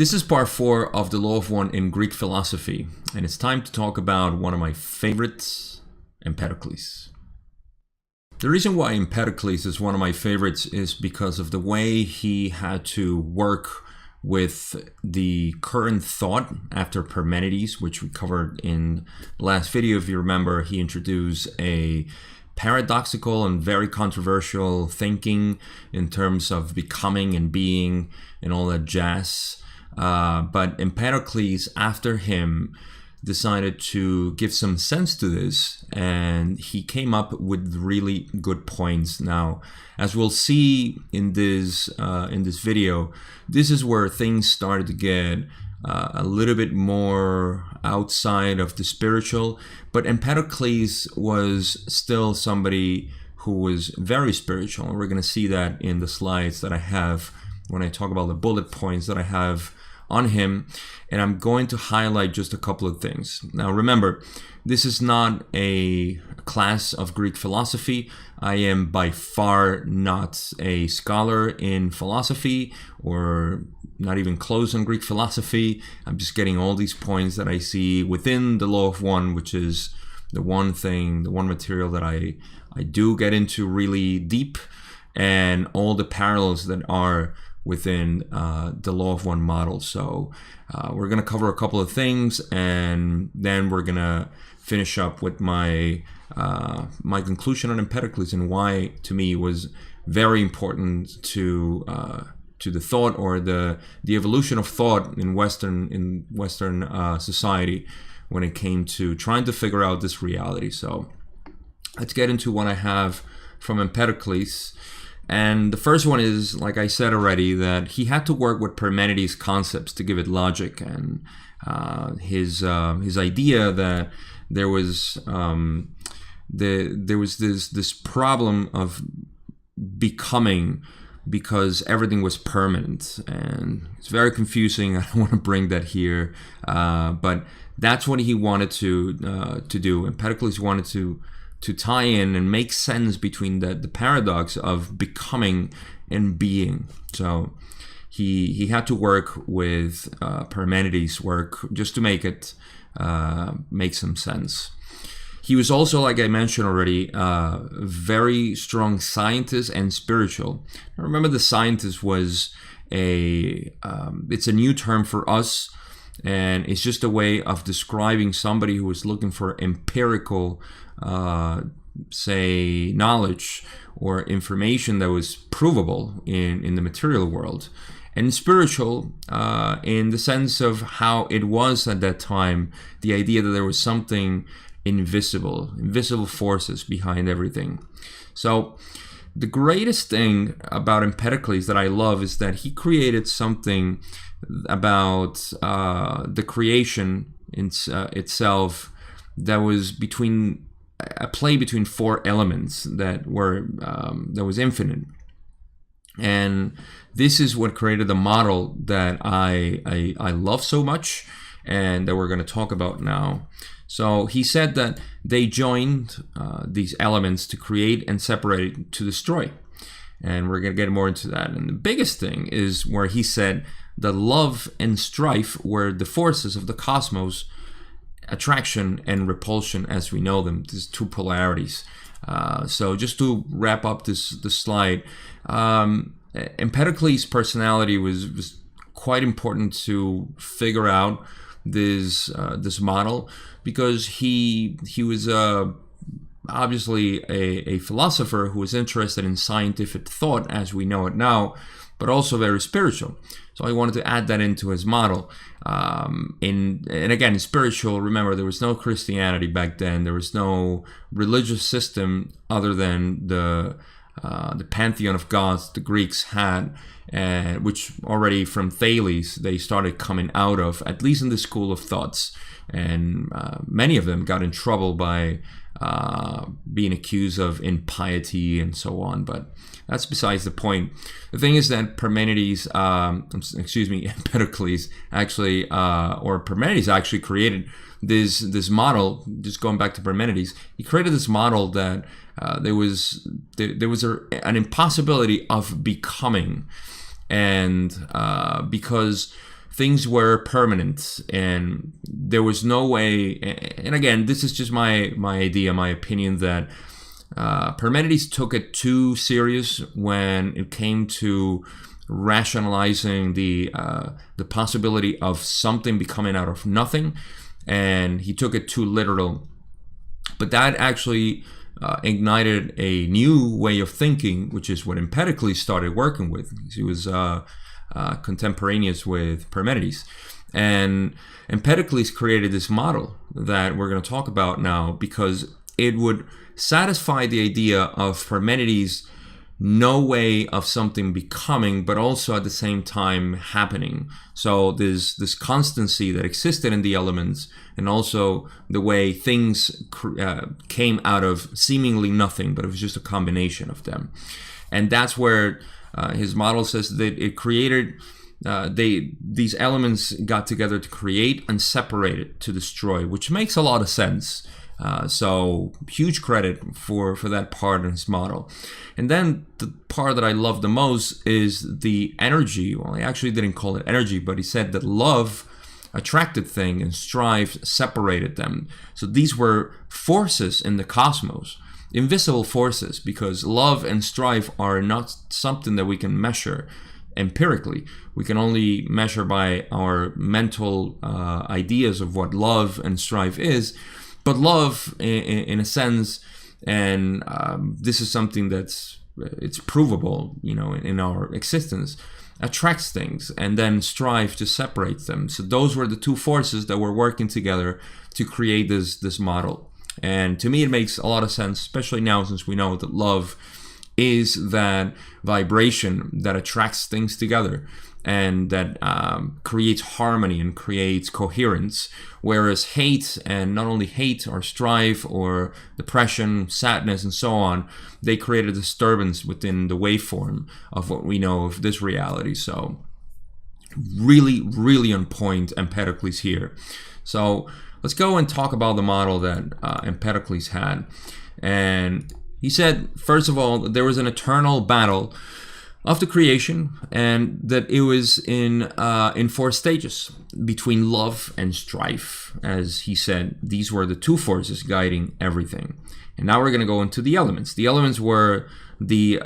This is part 4 of the Law of One in Greek philosophy, and it's time to talk about one of my favorites, Empedocles. The reason why Empedocles is one of my favorites is because of the way he had to work with the current thought after Parmenides, which we covered in the last video. If you remember, he introduced a paradoxical and very controversial thinking in terms of becoming and being and all that jazz. But Empedocles, after him, decided to give some sense to this, and he came up with really good points. Now, as we'll see in this video, this is where things started to get a little bit more outside of the spiritual, but Empedocles was still somebody who was very spiritual, and we're going to see that in the slides that I have when I talk about the bullet points that I have on him, and I'm going to highlight just a couple of things. Now remember, this is not a class of Greek philosophy. I am by far not a scholar in philosophy, or not even close on Greek philosophy. I'm just getting all these points that I see within the Law of One, which is the one thing, the one material that I do get into really deep, and all the parallels that are within the Law of One model. So we're going to cover a couple of things, and then we're going to finish up with my my conclusion on Empedocles and why, to me, it was very important to the thought, or the evolution of thought in Western society when it came to trying to figure out this reality. So let's get into what I have from Empedocles. And the first one is, like I said already, that he had to work with Parmenides' concepts to give it logic, and his idea that there was this problem of becoming, because everything was permanent, and it's very confusing. I don't want to bring that here, but that's what he wanted to do. Empedocles wanted to tie in and make sense between the paradox of becoming and being. So he had to work with Parmenides' work just to make it make some sense. He was also, like I mentioned already, a very strong scientist and spiritual. Now, remember, the scientist was it's a new term for us, and it's just a way of describing somebody who was looking for empirical say knowledge or information that was provable in the material world, and spiritual in the sense of how it was at that time, the idea that there was something invisible forces behind everything. So the greatest thing about Empedocles that I love is that he created something about the creation itself that was a play between four elements that was infinite, and this is what created the model that I love so much, and that we're going to talk about now. So he said that they joined these elements to create and separate to destroy, and we're going to get more into that. And the biggest thing is where he said that love and strife were the forces of the cosmos, attraction and repulsion as we know them, these two polarities. So just to wrap up this slide, Empedocles' personality was quite important to figure out this model, because he was obviously a philosopher who was interested in scientific thought as we know it now, but also very spiritual. So I wanted to add that into his model. And again, spiritual, remember, there was no Christianity back then. There was no religious system other than the pantheon of gods the Greeks had, which already from Thales they started coming out of, at least in the school of thoughts. And many of them got in trouble by being accused of impiety and so on, but that's besides the point. The thing is that Empedocles actually, or Parmenides actually created this model. Just going back to Parmenides, he created this model that there was an impossibility of becoming, and because things were permanent, and there was no way. And again, this is just my idea, my opinion, that Parmenides took it too serious when it came to rationalizing the possibility of something becoming out of nothing, and he took it too literal. But that actually ignited a new way of thinking, which is what Empedocles started working with. He was contemporaneous with Parmenides, and Empedocles created this model that we're going to talk about now, because it would satisfy the idea of Parmenides' no way of something becoming, but also at the same time happening. So there's this constancy that existed in the elements, and also the way things came out of seemingly nothing, but it was just a combination of them. And that's where his model says that it created, these elements got together to create and separated to destroy, which makes a lot of sense. So huge credit for that part in his model. And then the part that I love the most is the energy. Well, he actually didn't call it energy, but he said that love attracted things and strife separated them. So these were forces in the cosmos, invisible forces, because love and strife are not something that we can measure empirically. We can only measure by our mental ideas of what love and strife is. But love, in a sense, and this is something it's provable, in our existence, attracts things, and then strife just separates them. So those were the two forces that were working together to create this model. And to me, it makes a lot of sense, especially now, since we know that love is that vibration that attracts things together, and that creates harmony and creates coherence, whereas hate, and not only hate or strife or depression, sadness, and so on, they create a disturbance within the waveform of what we know of this reality. So really, really on point Empedocles here. So let's go and talk about the model that Empedocles had. And he said, first of all, there was an eternal battle of the creation, and that it was in 4 stages between love and strife. As he said, these were the two forces guiding everything. And now we're going to go into the elements. The elements were the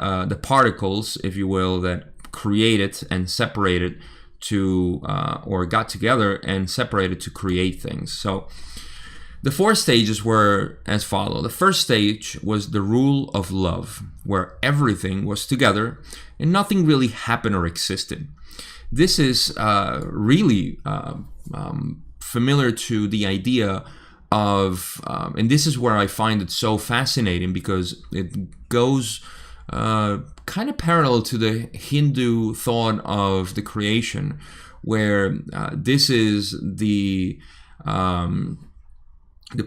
particles, if you will, that created and separated to, or got together and separated to create things. So the 4 stages were as follows. The first stage was the rule of love, where everything was together and nothing really happened or existed. This is really familiar to the idea of, and this is where I find it so fascinating, because it goes kind of parallel to the Hindu thought of the creation, where this is the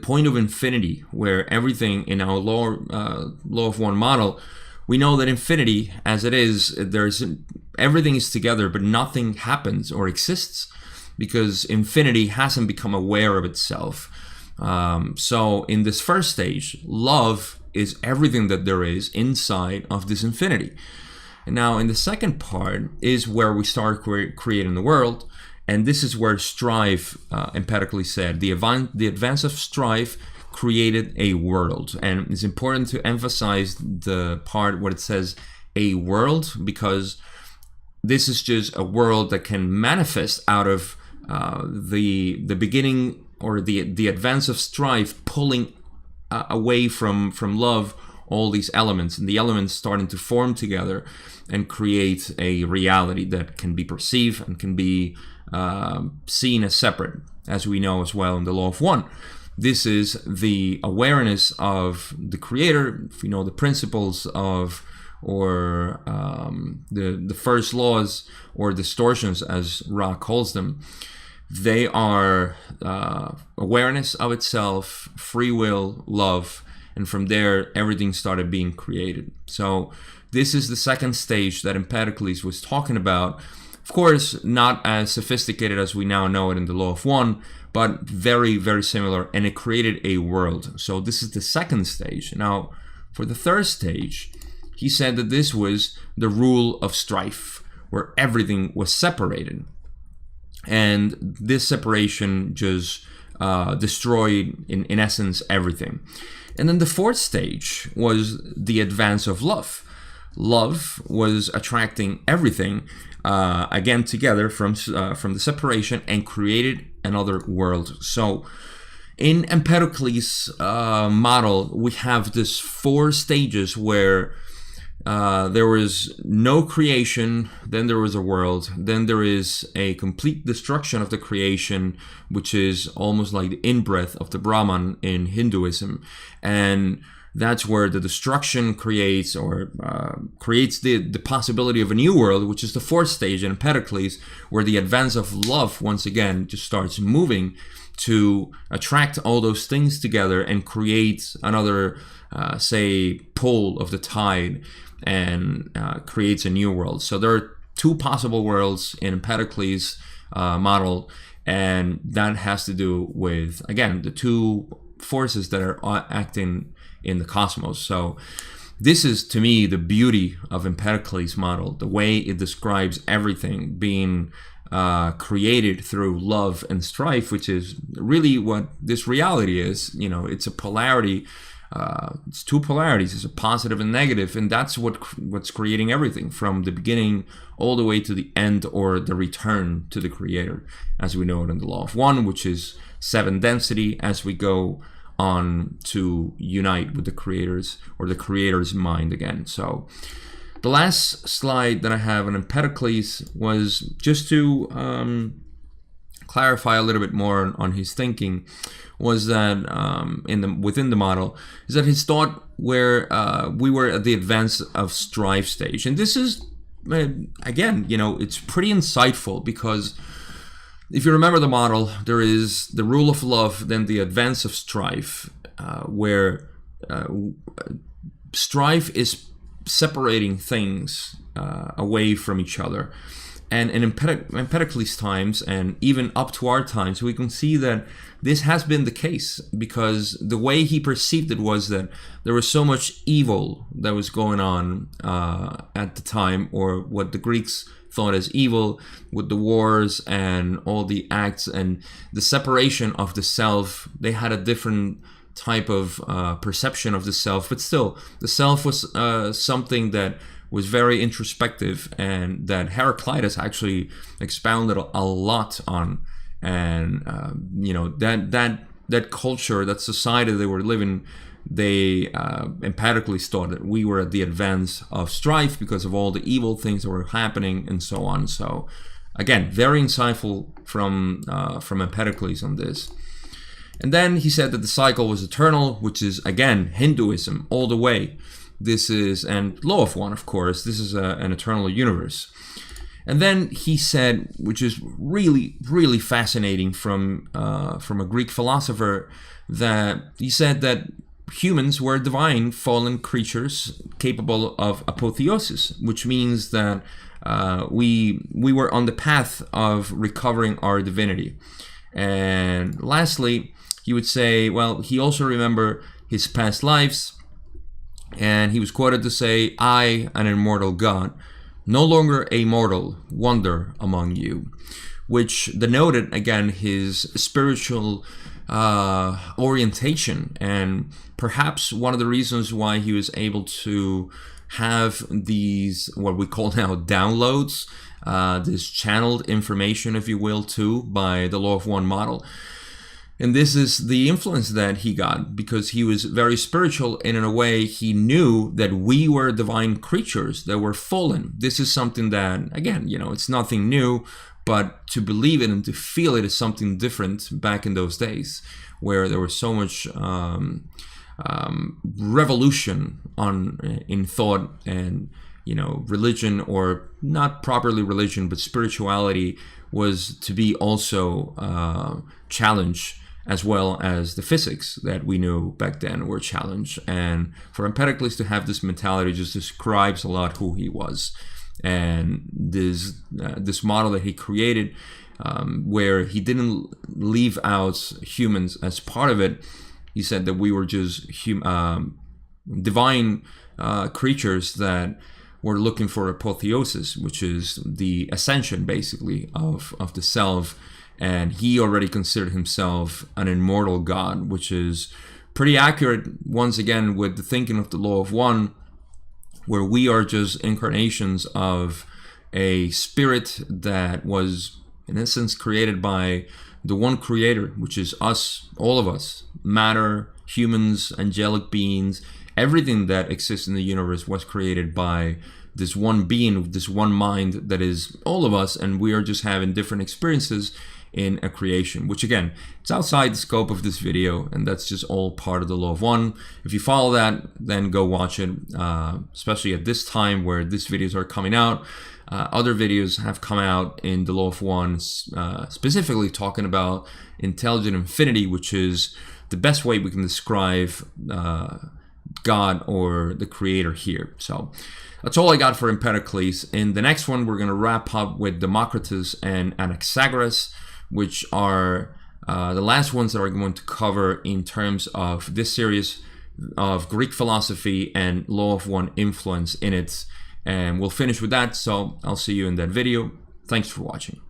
point of infinity, where everything in our law of one model, we know that infinity, as it is, everything is together, but nothing happens or exists, because infinity hasn't become aware of itself. So in this first stage, love is everything that there is inside of this infinity. And now in the second part is where we start creating the world. And this is where strife, Empedocles said, the advance of strife created a world. And it's important to emphasize the part where it says a world, because this is just a world that can manifest out of the beginning, or the advance of strife pulling away from love all these elements, and the elements starting to form together and create a reality that can be perceived and can be seen as separate, as we know as well in the law of one. This is the awareness of the creator, if you know the principles of, or the first laws, or distortions as Ra calls them. They are awareness of itself, free will, love, and from there everything started being created. So this is the second stage that Empedocles was talking about. Of course, not as sophisticated as we now know it in the law of one, but very, very similar, and it created a world. So this is the second stage. Now, for the third stage, he said that this was the rule of strife, where everything was separated. And this separation just destroyed, in essence, everything. And then the fourth stage was the advance of love. Love was attracting everything again together from the separation and created another world. So in Empedocles' model, we have this four stages where there was no creation, then there was a world, then there is a complete destruction of the creation, which is almost like the in-breath of the Brahman in Hinduism. And that's where the destruction creates the possibility of a new world, which is the fourth stage in Empedocles, where the advance of love once again just starts moving to attract all those things together and create another, say, pole of the tide, and creates a new world. So there are two possible worlds in Empedocles' model, and that has to do with, again, the two forces that are acting in the cosmos. So this is, to me, the beauty of Empedocles' model, the way it describes everything being created through love and strife, which is really what this reality is. You know, it's a polarity. It's two polarities. It's a positive and negative, and that's what's creating everything from the beginning all the way to the end, or the return to the creator, as we know it in the law of one, which is 7 density, as we go on to unite with the creators, or the creator's mind again. So the last slide that I have on Empedocles was just to clarify a little bit more on his thinking, was that within the model, is that his thought where we were at the advance of strife stage. And this is, again, you know, it's pretty insightful, because if you remember the model, there is the rule of love, then the advance of strife, where strife is separating things away from each other. And in Empedocles' times, and even up to our times, we can see that this has been the case, because the way he perceived it was that there was so much evil that was going on at the time, or what the Greeks thought as evil, with the wars and all the acts and the separation of the self. They had a different type of perception of the self, but still, the self was something that was very introspective, and that Heraclitus actually expounded a lot on. And you know, that culture, that society they were living, they Empedocles thought that we were at the advance of strife because of all the evil things that were happening, and so on. So again, very insightful from Empedocles on this. And then he said that the cycle was eternal, which is, again, Hinduism all the way. This is, and law of one, of course, this is an eternal universe. And then he said, which is really, really fascinating from a Greek philosopher, that he said that humans were divine fallen creatures capable of apotheosis, which means that we were on the path of recovering our divinity. And lastly, he would say, well, he also remembered his past lives, and he was quoted to say, "I, an immortal God, no longer a mortal, wander among you," which denoted, again, his spiritual orientation, and perhaps one of the reasons why he was able to have these, what we call now, downloads, this channeled information, if you will, too, by the law of one model. And this is the influence that he got, because he was very spiritual, and in a way he knew that we were divine creatures that were fallen. This is something that, again, you know, it's nothing new, but to believe it and to feel it is something different back in those days, where there was so much revolution in thought, and, you know, religion, or not properly religion, but spirituality was to be also challenged, as well as the physics that we knew back then were challenged. And for Empedocles to have this mentality just describes a lot who he was. And this model that he created, where he didn't leave out humans as part of it. He said that we were just divine creatures that we're looking for apotheosis, which is the ascension basically of the self. And he already considered himself an immortal God, which is pretty accurate once again with the thinking of the law of one, where we are just incarnations of a spirit that was in essence created by the one creator, which is us, all of us, matter, humans, angelic beings. Everything that exists in the universe was created by this one being, this one mind that is all of us, and we are just having different experiences in a creation, which again, it's outside the scope of this video, and that's just all part of the law of one. If you follow that, then go watch it, especially at this time where these videos are coming out. Other videos have come out in the law of one, specifically talking about intelligent infinity, which is the best way we can describe God or the creator here. So that's all I got for Empedocles. In the next one, we're going to wrap up with Democritus and Anaxagoras, which are the last ones that we're going to cover in terms of this series of Greek philosophy and law of one influence in it. And we'll finish with that, so I'll see you in that video. Thanks for watching.